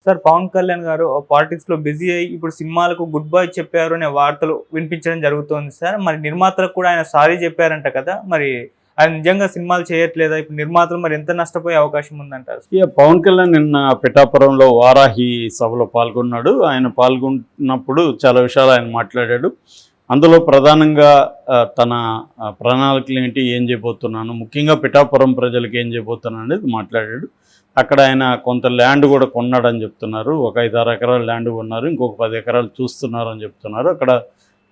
Sir Pawan Kalyan గారు పాలిటిక్స్‌లో busy అయ్యి ఇప్పుడు సినిమాలకు గుడ్ బై చెప్పారు అనే వార్తలు వినిపించడం జరుగుతోంది సార్. మరి నిర్మాతలకు కూడా ఆయన సారీ చెప్పారంట కదా! మరి ఆయన నిజంగా సినిమాలు చేయట్లేదా? ఇప్పుడు నిర్మాతలు మరి ఎంత నష్టపోయే అవకాశం ఉందంటారు? పవన్ కళ్యాణ్ నిన్న పిఠాపురంలో వారాహి సభలో పాల్గొన్నాడు. ఆయన పాల్గొన్నప్పుడు చాలా విషయాలు ఆయన మాట్లాడాడు. అందులో ప్రధానంగా తన ప్రణాళికలేంటి, ఏం చేయబోతున్నాను, ముఖ్యంగా పిఠాపురం ప్రజలకు ఏం చేయబోతున్నాను అనేది మాట్లాడాడు. అక్కడ ఆయన కొంత ల్యాండ్ కూడా కొన్నాడని చెప్తున్నారు. ఒక 5-6 ఎకరాల ల్యాండ్ కొన్నారు, ఇంకొక 10 ఎకరాలు చూస్తున్నారని చెప్తున్నారు. అక్కడ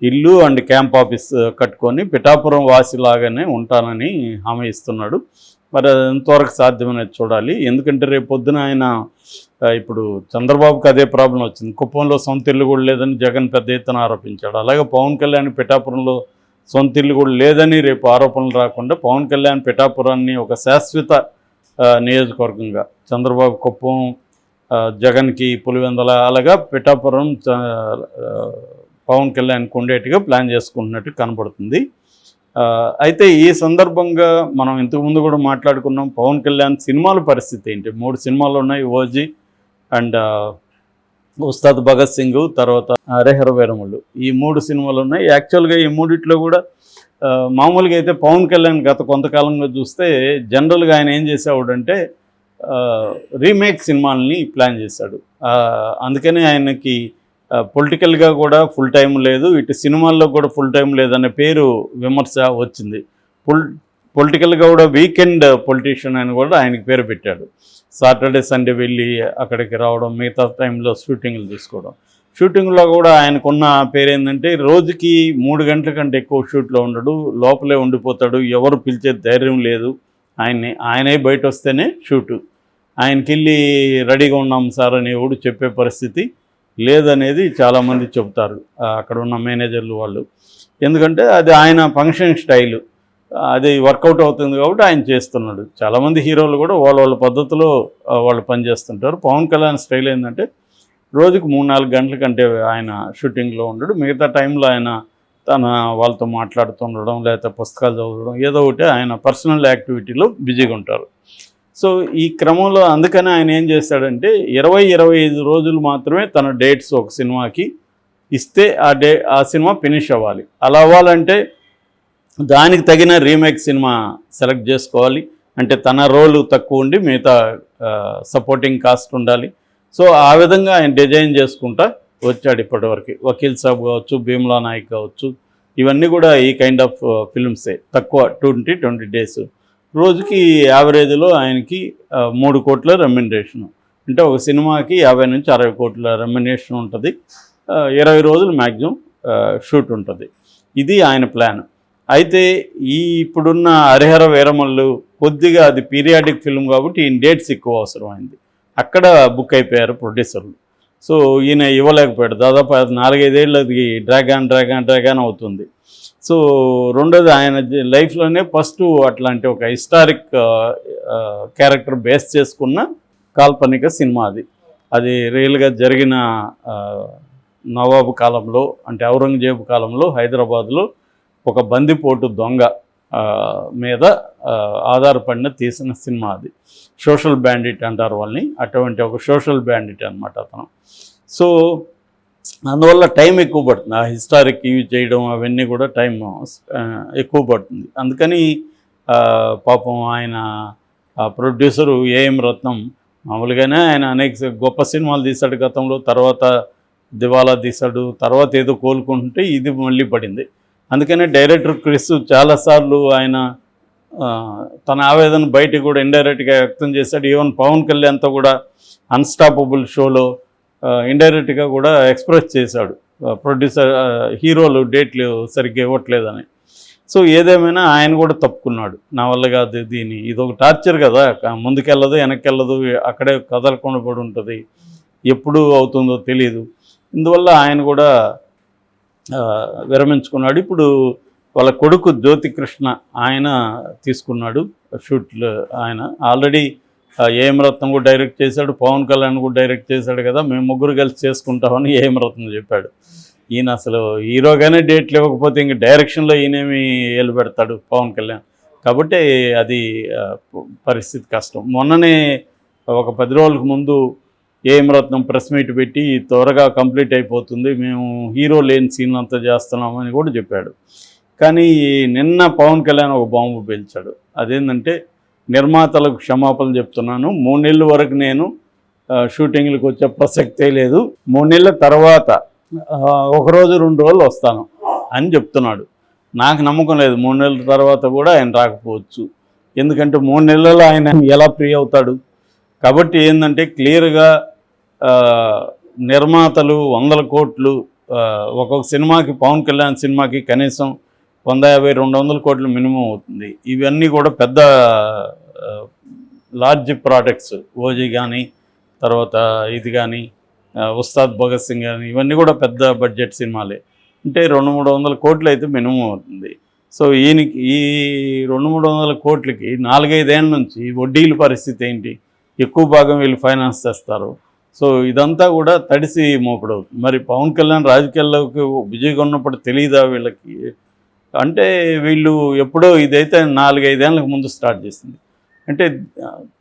ఇల్లు అండ్ క్యాంప్ ఆఫీస్ కట్టుకొని పిఠాపురం వాసిలాగానే ఉంటానని హామీ ఇస్తున్నాడు. మరి అది ఎంతవరకు సాధ్యమనేది చూడాలి. ఎందుకంటే రేపు పొద్దున ఆయన ఇప్పుడు చంద్రబాబుకి అదే ప్రాబ్లం వచ్చింది. కుప్పంలో సొంత ఇల్లు కూడా లేదని జగన్ పెద్ద ఎత్తున ఆరోపించాడు. అలాగే పవన్ కళ్యాణ్ పిఠాపురంలో సొంత ఇల్లు కూడా లేదని రేపు ఆరోపణలు రాకుండా పవన్ కళ్యాణ్ పిఠాపురాన్ని ఒక శాశ్వత నియోజకవర్గంగా, చంద్రబాబు కుప్పం, జగన్కి పులివెందల, అలాగా పిఠాపురం పవన్ కళ్యాణ్కి ఉండేట్టుగా ప్లాన్ చేసుకుంటున్నట్టు కనబడుతుంది. అయితే ఈ సందర్భంగా మనం ఇంతకుముందు కూడా మాట్లాడుకున్నాం, పవన్ కళ్యాణ్ సినిమాల పరిస్థితి ఏంటి. 3 సినిమాలు ఉన్నాయి, ఓజీ అండ్ ఉస్తాద్ భగత్ సింగ్, తర్వాత హరిహర వీరమల్లు. ఈ 3 సినిమాలు ఉన్నాయి. యాక్చువల్గా ఈ మూడిట్లో కూడా మామూలుగా అయితే పవన్ కళ్యాణ్ గత కొంతకాలంగా చూస్తే జనరల్గా ఆయన ఏం చేసేవాడంటే రీమేక్ సినిమాలని ప్లాన్ చేశాడు. అందుకని ఆయనకి పొలిటికల్గా కూడా ఫుల్ టైం లేదు, ఇటు సినిమాల్లో కూడా ఫుల్ టైం లేదనే పేరు విమర్శ వచ్చింది. పొలిటికల్గా కూడా వీకెండ్ పొలిటీషియన్ అని కూడా ఆయనకి పేరు పెట్టాడు. సాటర్డే సండే వెళ్ళి అక్కడికి రావడం, మిగతా టైంలో షూటింగ్లు తీసుకోవడం. షూటింగ్లో కూడా ఆయనకున్న పేరు ఏంటంటే రోజుకి 3 గంటల కంటే ఎక్కువ షూట్లో ఉండడు, లోపలే ఉండిపోతాడు, ఎవరు పిలిచే ధైర్యం లేదు ఆయనే బయట వస్తేనే షూటు. ఆయనకెళ్ళి రెడీగా ఉన్నాం సార్ అని ఎవడు చెప్పే పరిస్థితి లేదనేది చాలామంది చెబుతారు, అక్కడ ఉన్న మేనేజర్లు వాళ్ళు. ఎందుకంటే అది ఆయన ఫంక్షన్ స్టైలు, అది వర్కౌట్ అవుతుంది కాబట్టి ఆయన చేస్తున్నాడు. చాలామంది హీరోలు కూడా వాళ్ళ పద్ధతిలో వాళ్ళు పనిచేస్తుంటారు. పవన్ కళ్యాణ్ స్టైల్ ఏంటంటే రోజుకు 3-4 గంటల కంటే ఆయన షూటింగ్లో ఉండడు. మిగతా టైంలో ఆయన తన వాళ్ళతో మాట్లాడుతుండడం, లేకపోతే పుస్తకాలు చదవడం, ఏదో ఒకటి ఆయన పర్సనల్ యాక్టివిటీలో బిజీగా ఉంటారు. సో ఈ క్రమంలో అందుకని ఆయన ఏం చేస్తాడంటే 20-25 రోజులు మాత్రమే తన డేట్స్ ఒక సినిమాకి ఇస్తే ఆ సినిమా ఫినిష్ అవ్వాలి. అలా అవ్వాలంటే దానికి తగిన రీమేక్ సినిమా సెలెక్ట్ చేసుకోవాలి. అంటే తన రోలు తక్కువ ఉండి మిగతా సపోర్టింగ్ కాస్ట్ ఉండాలి. సో ఆ విధంగా ఆయన డిజైన్ చేసుకుంటా వచ్చాడు ఇప్పటివరకు. వకీల్ సాబ్ కావచ్చు, భీమ్లా నాయక్ కావచ్చు, ఇవన్నీ కూడా ఈ కైండ్ ఆఫ్ ఫిల్మ్సే. తక్కువ 20 డేస్, రోజుకి యావరేజ్లో ఆయనకి 3 కోట్ల రెమ్యునరేషన్. అంటే ఒక సినిమాకి 50-60 కోట్ల రెమ్యునరేషన్ ఉంటుంది. 20 రోజులు మ్యాక్సిమం షూట్ ఉంటుంది. ఇది ఆయన ప్లాన్. అయితే ఇప్పుడున్న హరిహర వీరమల్లు కొద్దిగా అది పీరియాడిక్ ఫిల్మ్ కాబట్టి ఈయన డేట్స్ ఎక్కువ అవసరమైంది. అక్కడ బుక్ అయిపోయారు ప్రొడ్యూసర్లు. సో ఈయన ఇవ్వలేకపోయాడు. దాదాపు 4-5 ఏళ్ళు అది డ్రాగాన్ అవుతుంది. సో రెండోది ఆయన లైఫ్లోనే ఫస్ట్ అట్లాంటి ఒక హిస్టారిక్ క్యారెక్టర్ బేస్ చేసుకున్న కాల్పనిక సినిమా అది రియల్గా జరిగిన నవాబు కాలంలో, అంటే ఔరంగజేబు కాలంలో హైదరాబాద్లో ఒక బందిపోటు దొంగ మీద ఆధారపడిన తీసిన సినిమా అది. సోషల్ బ్యాండిట్ అంటారు వాళ్ళని, అటువంటి ఒక సోషల్ బ్యాండిట్ అనమాట అతను. సో అందువల్ల టైం ఎక్కువ పడుతుంది. ఆ హిస్టారిక్ ఇవి చేయడం అవన్నీ కూడా టైం ఎక్కువ పడుతుంది. అందుకని పాపం ఆయన ప్రొడ్యూసరు ఏఎం రత్నం మామూలుగానే ఆయన అనేక గొప్ప సినిమాలు తీశాడు గతంలో, తర్వాత దివాలా తీశాడు, తర్వాత ఏదో కోలుకుంటుంటే ఇది మళ్ళీ పడింది. అందుకనే డైరెక్టర్ క్రిస్ చాలాసార్లు ఆయన తన ఆవేదన బయటికి కూడా ఇండైరెక్ట్గా వ్యక్తం చేశాడు. ఈవెన్ పవన్ కళ్యాణ్తో కూడా అన్స్టాపబుల్ షోలో ఇండైరెక్ట్గా కూడా ఎక్స్ప్రెస్ చేశాడు, ప్రొడ్యూసర్ హీరోలు డేట్లు సరిగ్గా ఇవ్వట్లేదని. సో ఏదేమైనా ఆయన కూడా తప్పుకున్నాడు. నా వల్ల కాదు, ఇది ఒక టార్చర్ కదా, ముందుకెళ్ళదు వెనక్కి వెళ్ళదు, అక్కడే కదలకుండా పడి ఉంటుంది, ఎప్పుడు అవుతుందో తెలియదు. ఇందువల్ల ఆయన కూడా విరమించుకున్నాడు. ఇప్పుడు వాళ్ళ కొడుకు జ్యోతికృష్ణ ఆయన తీసుకున్నాడు షూట్లు. ఆయన ఆల్రెడీ ఏఎం రత్నం కూడా డైరెక్ట్ చేశాడు, పవన్ కళ్యాణ్ కూడా డైరెక్ట్ చేశాడు కదా, మేము ముగ్గురు కలిసి చేసుకుంటామని ఏఎం రత్నం చెప్పాడు. ఈయన అసలు హీరోగానే డేట్లు ఇవ్వకపోతే ఇంక డైరెక్షన్లో ఈయనేమి ఏలు పెడతాడు పవన్ కళ్యాణ్. కాబట్టి అది పరిస్థితి కష్టం. మొన్ననే ఒక 10 రోజులకు ముందు ఏం రత్నం ప్రెస్ మీట్ పెట్టి త్వరగా కంప్లీట్ అయిపోతుంది, మేము హీరో లేని సీన్ అంతా చేస్తున్నామని కూడా చెప్పాడు. కానీ నిన్న పవన్ కళ్యాణ్ ఒక బాంబు పేల్చాడు. అదేంటంటే నిర్మాతలకు క్షమాపణలు చెప్తున్నాను, 3 నెలల వరకు నేను షూటింగ్లకు వచ్చే ప్రసక్తే లేదు, 3 నెలల తర్వాత 1 రోజు 2 రోజులు వస్తాను అని చెప్తున్నాడు. నాకు నమ్మకం లేదు 3 నెలల తర్వాత కూడా ఆయన రాకపోవచ్చు. ఎందుకంటే 3 నెలల్లో ఆయన ఎలా ఫ్రీ అవుతాడు? కాబట్టి ఏంటంటే క్లియర్గా నిర్మాతలు 100 కోట్లు ఒక్కొక్క సినిమాకి, పవన్ కళ్యాణ్ సినిమాకి కనీసం 150-200 కోట్లు మినిమం అవుతుంది. ఇవన్నీ కూడా పెద్ద లార్జ్ ప్రాజెక్ట్స్, ఓజీ కానీ, తర్వాత ఇది కానీ, ఉస్తాద్ భగత్ సింగ్ కానీ, ఇవన్నీ కూడా పెద్ద బడ్జెట్ సినిమాలే. అంటే 200-300 కోట్లు అయితే మినిమం అవుతుంది. సో ఈయనకి ఈ 200-300 కోట్లకి 4-5 ఏళ్ళ నుంచి వడ్డీల పరిస్థితి ఏంటి? ఎక్కువ భాగం వీళ్ళు ఫైనాన్స్ చేస్తారు. సో ఇదంతా కూడా తడిసి మోపడవుతుంది. మరి పవన్ కళ్యాణ్ రాజకీయాల్లోకి బిజీగా ఉన్నప్పుడు తెలియదా వీళ్ళకి? అంటే వీళ్ళు ఎప్పుడో ఇదైతే 4-5 ఏళ్ళకి ముందు స్టార్ట్ చేసింది. అంటే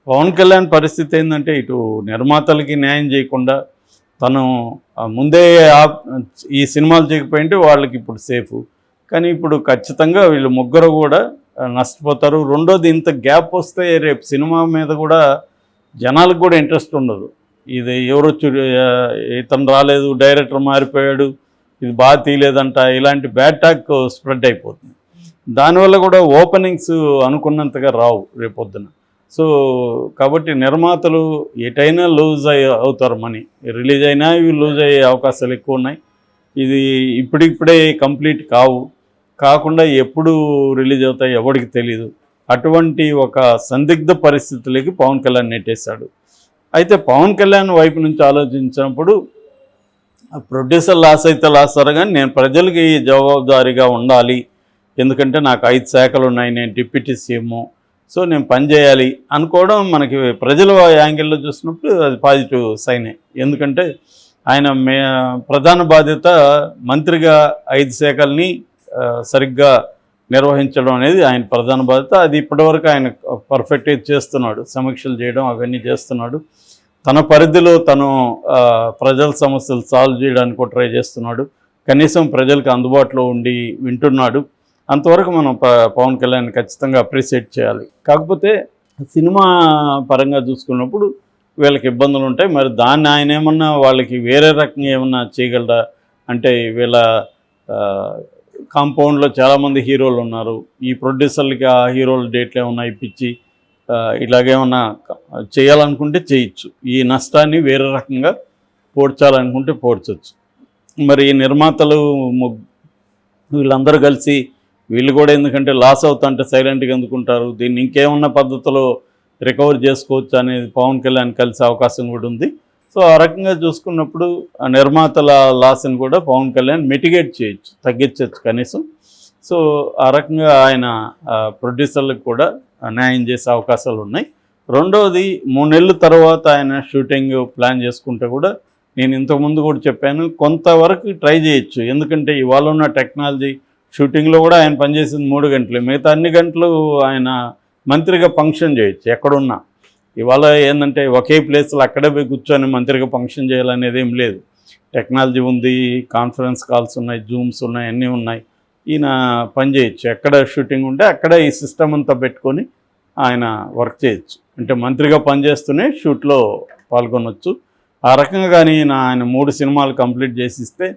పవన్ కళ్యాణ్ పరిస్థితి ఏంటంటే ఇటు నిర్మాతలకి న్యాయం చేయకుండా తను ముందే ఈ సినిమాలు చేయకపోయింటే వాళ్ళకి ఇప్పుడు సేఫ్. కానీ ఇప్పుడు ఖచ్చితంగా వీళ్ళు ముగ్గురు కూడా నష్టపోతారు. రెండోది, ఇంత గ్యాప్ వస్తే రేపు సినిమా మీద కూడా జనాలకు కూడా ఇంట్రెస్ట్ ఉండదు. ఇది ఎవరొచ్చు, ఇతను రాలేదు, డైరెక్టర్ మారిపోయాడు, ఇది బాగా తీయలేదంట, ఇలాంటి బ్యాడ్ టాక్ స్ప్రెడ్ అయిపోతుంది. దానివల్ల కూడా ఓపెనింగ్స్ అనుకున్నంతగా రావు రేపొద్దున. సో కాబట్టి నిర్మాతలు ఎటైనా లూజ్ అవుతారు, మనీ రిలీజ్ అయినా ఇవి లూజ్ అయ్యే అవకాశాలు ఎక్కువ ఉన్నాయి. ఇది ఇప్పుడిప్పుడే కంప్లీట్ కాకుండా ఎప్పుడు రిలీజ్ అవుతాయి ఎవరికి తెలీదు. అటువంటి ఒక సందిగ్ధ పరిస్థితులకి పవన్ కళ్యాణ్ నెట్టేశాడు. అయితే పవన్ కళ్యాణ్ వైపు నుంచి ఆలోచించినప్పుడు ప్రొడ్యూసర్ లాస్ అయితే లాస్ కానీ నేను ప్రజలకి జవాబుదారీగా ఉండాలి, ఎందుకంటే నాకు 5 శాఖలు ఉన్నాయి, నేను డిప్యూటీ సీఎం, సో నేను పనిచేయాలి అనుకోవడం మనకి ప్రజల యాంగిల్లో చూసినప్పుడు అది పాజిటివ్ సైనే. ఎందుకంటే ఆయన ప్రధాన బాధ్యత మంత్రిగా 5 శాఖల్ని సరిగ్గా నిర్వహించడం అనేది ఆయన ప్రధాన బాధ్యత. అది ఇప్పటివరకు ఆయన పర్ఫెక్ట్గా చేస్తున్నాడు, సమీక్షలు చేయడం అవన్నీ చేస్తున్నాడు. తన పరిధిలో తను ప్రజల సమస్యలు సాల్వ్ చేయడానికి ట్రై చేస్తున్నాడు. కనీసం ప్రజలకు అందుబాటులో ఉండి వింటున్నాడు. అంతవరకు మనం పవన్ కళ్యాణ్ ఖచ్చితంగా అప్రిషియేట్ చేయాలి. కాకపోతే సినిమా పరంగా చూసుకున్నప్పుడు వీళ్ళకి ఇబ్బందులు ఉంటాయి. మరి దాన్ని ఆయన ఏమన్నా వాళ్ళకి వేరే రకంగా ఏమన్నా చేయగలరా అంటే, వీళ్ళ కాంపౌండ్లో చాలామంది హీరోలు ఉన్నారు, ఈ ప్రొడ్యూసర్లకి ఆ హీరోల డేట్లు ఏమన్నా ఇప్పించి ఇలాగేమన్నా చేయాలనుకుంటే చేయొచ్చు. ఈ నష్టాన్ని వేరే రకంగా పోడ్చాలనుకుంటే పోడ్చవచ్చు. మరి ఈ నిర్మాతలు వీళ్ళందరూ కలిసి వీళ్ళు కూడా ఎందుకంటే లాస్ అవుతుంటే సైలెంట్గా అందుకుంటారు, దీన్ని ఇంకేమన్నా పద్ధతిలో రికవర్ చేసుకోవచ్చు అనేది పవన్ కళ్యాణ్ కలిసే అవకాశం కూడా ఉంది. సో ఆ రకంగా చూసుకున్నప్పుడు ఆ నిర్మాతల లాస్ని కూడా పవన్ కళ్యాణ్ మిటిగేట్ చేయొచ్చు, తగ్గించవచ్చు కనీసం. సో ఆ రకంగా ఆయన ప్రొడ్యూసర్లకు కూడా న్యాయం చేసే అవకాశాలు ఉన్నాయి. రెండవది, 3 నెలల తర్వాత ఆయన షూటింగ్ ప్లాన్ చేసుకుంటే కూడా నేను ఇంతకుముందు కూడా చెప్పాను, కొంతవరకు ట్రై చేయొచ్చు. ఎందుకంటే ఇవాళ ఉన్న టెక్నాలజీ, షూటింగ్లో కూడా ఆయన పనిచేసింది 3 గంటలు, మిగతా అన్ని గంటలు ఆయన మంత్రిగా ఫంక్షన్ చేయొచ్చు ఎక్కడున్నా. ఇవాళ ఏంటంటే ఒకే ప్లేస్లో అక్కడే పోయి కూర్చొని మంత్రిగా ఫంక్షన్ చేయాలనేది ఏం లేదు. టెక్నాలజీ ఉంది, కాన్ఫరెన్స్ కాల్స్ ఉన్నాయి, జూమ్స్ ఉన్నాయి, అన్నీ ఉన్నాయి. ఈయన పని చేయొచ్చు, ఎక్కడ షూటింగ్ ఉంటే అక్కడ ఈ సిస్టమ్ అంతా పెట్టుకొని ఆయన వర్క్ చేయొచ్చు. అంటే మంత్రిగా పనిచేస్తూనే షూట్లో పాల్గొనవచ్చు. ఆ రకంగా కానీ ఆయన 3 సినిమాలు కంప్లీట్ చేసిస్తే